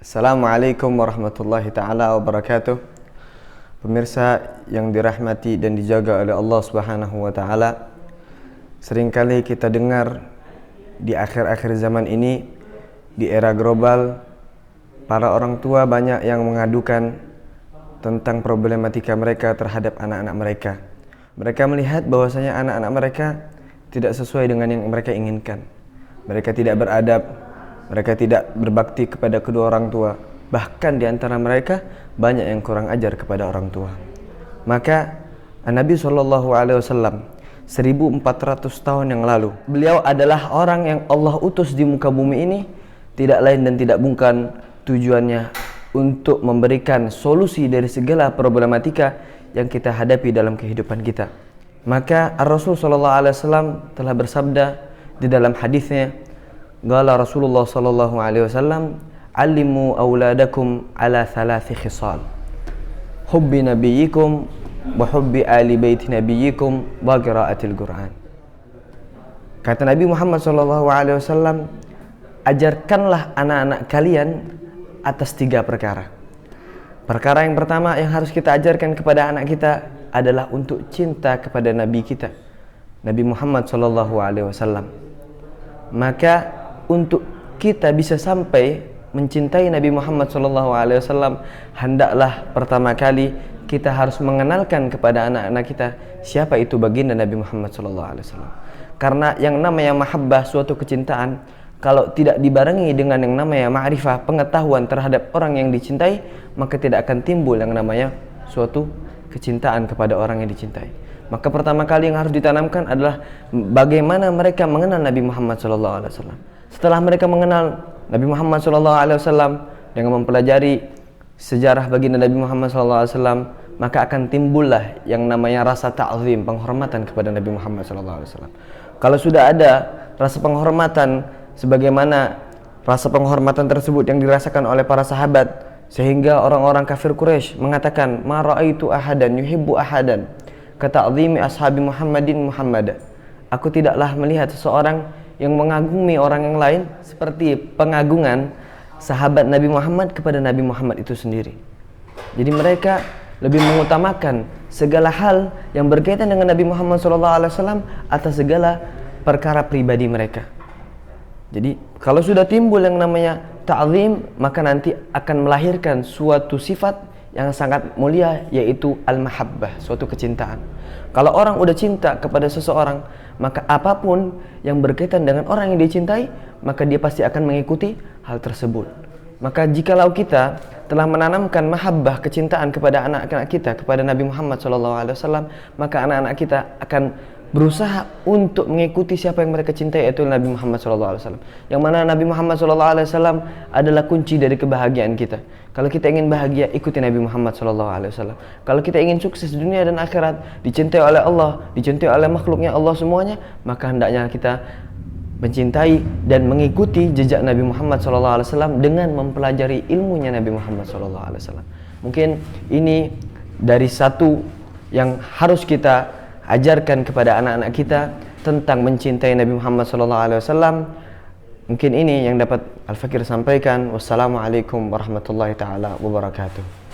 Assalamualaikum warahmatullahi ta'ala wabarakatuh. Pemirsa yang dirahmati dan dijaga oleh Allah subhanahu wa ta'ala, seringkali kita dengar di akhir-akhir zaman ini, di era global, para orang tua banyak yang mengadukan tentang problematika mereka terhadap anak-anak mereka. Mereka melihat bahwasanya anak-anak mereka tidak sesuai dengan yang mereka inginkan. Mereka tidak beradab, mereka tidak berbakti kepada kedua orang tua. Bahkan di antara mereka banyak yang kurang ajar kepada orang tua. Maka Nabi SAW 1400 tahun yang lalu, beliau adalah orang yang Allah utus di muka bumi ini, tidak lain dan tidak bukan tujuannya untuk memberikan solusi dari segala problematika yang kita hadapi dalam kehidupan kita. Maka Rasul SAW telah bersabda di dalam hadisnya, qala Rasulullah sallallahu alaihi wasallam, "Allimu auladakum ala thalathi khisal. Hubbi nabiyyikum wa hubbi ali baiti nabiyyikum wa qiraatil Qur'an." Kata Nabi Muhammad sallallahu alaihi wasallam, ajarkanlah anak-anak kalian atas 3 perkara. Perkara yang pertama yang harus kita ajarkan kepada anak kita adalah untuk cinta kepada Nabi kita, Nabi Muhammad sallallahu alaihi wasallam. Maka untuk kita bisa sampai mencintai Nabi Muhammad SAW, hendaklah pertama kali kita harus mengenalkan kepada anak-anak kita siapa itu baginda Nabi Muhammad SAW. Karena yang namanya mahabbah, suatu kecintaan, kalau tidak dibarengi dengan yang namanya ma'rifah, pengetahuan terhadap orang yang dicintai, maka tidak akan timbul yang namanya suatu kecintaan kepada orang yang dicintai. Maka pertama kali yang harus ditanamkan adalah bagaimana mereka mengenal Nabi Muhammad SAW. Setelah mereka mengenal Nabi Muhammad SAW dengan mempelajari sejarah baginda Nabi Muhammad SAW, maka akan timbullah yang namanya rasa ta'zim, penghormatan kepada Nabi Muhammad SAW. Kalau sudah ada rasa penghormatan, sebagaimana rasa penghormatan tersebut yang dirasakan oleh para sahabat, sehingga orang-orang kafir Quraisy mengatakan, "Ma ra'aitu ahadan yuhibbu ahadan kata'zimi ashabi Muhammadin Muhammad." Aku tidaklah melihat seseorang yang mengagumi orang yang lain seperti pengagungan sahabat Nabi Muhammad kepada Nabi Muhammad itu sendiri. Jadi mereka lebih mengutamakan segala hal yang berkaitan dengan Nabi Muhammad SAW atas segala perkara pribadi mereka. Jadi kalau sudah timbul yang namanya ta'zim, maka nanti akan melahirkan suatu sifat yang sangat mulia, yaitu al-mahabbah, suatu kecintaan. Kalau orang udah cinta kepada seseorang, maka apapun yang berkaitan dengan orang yang dicintai, maka dia pasti akan mengikuti hal tersebut. Maka jikalau kita telah menanamkan mahabbah, kecintaan kepada anak-anak kita kepada Nabi Muhammad SAW, maka anak-anak kita akan berusaha untuk mengikuti siapa yang mereka cintai, yaitu Nabi Muhammad SAW. Yang mana Nabi Muhammad SAW adalah kunci dari kebahagiaan kita. Kalau kita ingin bahagia, ikuti Nabi Muhammad SAW. Kalau kita ingin sukses dunia dan akhirat, dicintai oleh Allah, dicintai oleh makhluknya Allah semuanya, maka hendaknya kita mencintai dan mengikuti jejak Nabi Muhammad SAW dengan mempelajari ilmunya Nabi Muhammad SAW. Mungkin ini dari satu yang harus kita ajarkan kepada anak-anak kita tentang mencintai Nabi Muhammad SAW. Mungkin ini yang dapat Al-Fakir sampaikan. Wassalamualaikum warahmatullahi taala wabarakatuh.